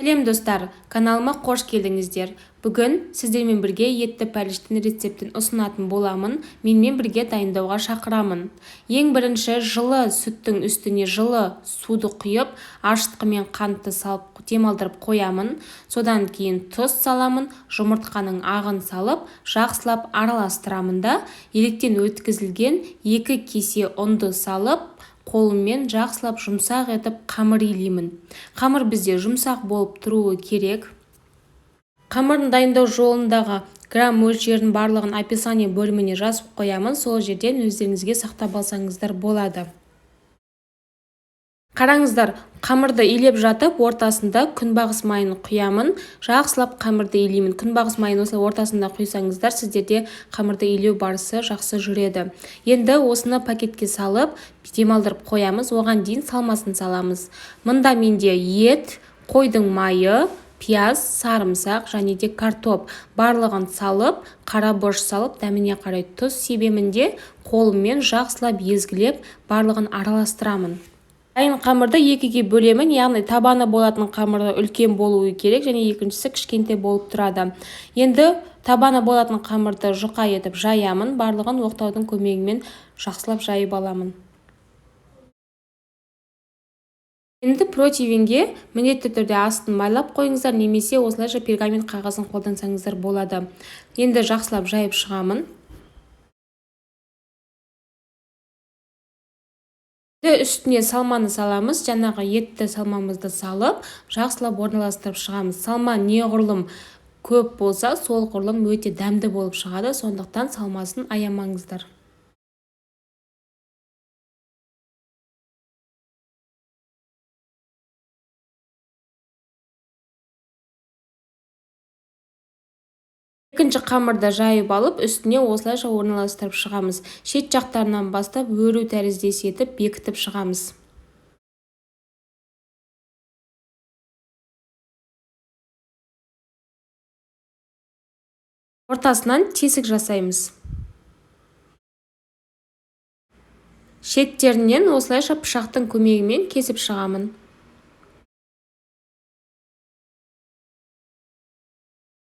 Сәлем достар, каналыма қош келдіңіздер. Бүгін сіздермен бірге етті пәліштің рецептін ұсынатын боламын. Менімен бірге дайындауға шақырамын. Ең бірінші жылы сүттің үстіне жылы суды құйып, ашытқымен қантты салып демалдырып қоямын. Содан кейін тұз саламын, жұмыртқаның ағын салып, жақсылап араластырамын да, електен өткізілген 2 кесе ұнды салып, қолыммен жақсылап жұмсақ етіп қамыр илеймін. Қамыр бізде жұмсақ болып тұруы керек. Қамырын дайындау жолындағы грамм мөлшерін барлығын описание бөліміне жазып қоямын. Сол жерден өздеріңізге сақтап алсаңыздар болады. Қараңыздар, қамырды илеп жатып, ортасында күнбағыс майын құямын. Жақсылап қамырды илеймін. Күнбағыс майын осылай ортасында құйсаңыздар, сіздерде қамырды илеу барысы жақсы жүреді. Енді осыны пакетке салып, демалдырып қоямыз. Оған дейін салмасын саламыз. Мында менде ет, қойдың майы, пияз, сарымсақ және де картоп барлығын салып, қара борщ салып, дәміне қарай тұз себемін де қолыммен жақсылап езгілеп, барлығын араластырамын. Дайын қамырды екіге бөлемін, яғни табаны болатын қамыры үлкен болуы керек және екіншісі кішкентай болып тұрады. Енді табаны болатын қамырды жұқа етіп жаямын, барлығын оқтаудың көмегімен жақсылап жайып аламын. Енді противенге міндетті түрде астын майлап қойыңыздар, немесе осылайша пергамент қағазын қолдансаңыздар болады. Енді жақсылап жайып шығамын. Үстіне салманы саламыз, жаңағы етті салмамызды салып, жақсылап орналастырып шығамыз. Салма неғұрлым көп болса, сол ғұрлым өте дәмді болып шығады, сондықтан салмасын аямаңыздар. Екінші қамырды жайып алып, үстіне осылайша орналастырып шығамыз. Шет жақтарынан бастап өру тәріздес етіп бекітіп шығамыз. Ортасынан тесік жасаймыз. Шеттерінен осылайша пышақтың көмегімен кесіп шығамын.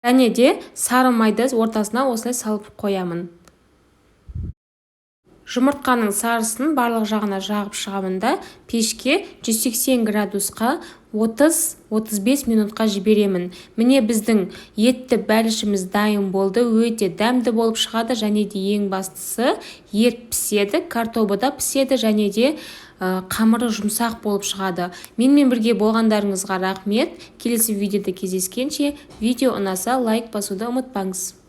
Және де сары майды ортасына осылай салып қоямын. Жұмыртқаның сарысын барлық жағына жағып шығамын да, пешке 180 градусқа 30-35 минутқа жіберемін. Міне біздің етті бәлішіміз дайын болды, өте дәмді болып шығады және де ең бастысы ет піседі, картобы да піседі және де қамыры жұмсақ болып шығады. Менімен бірге болғандарыңызға рахмет. Келесі видеода кездескенше, видео ұнаса лайк басуды ұмытпаңыз.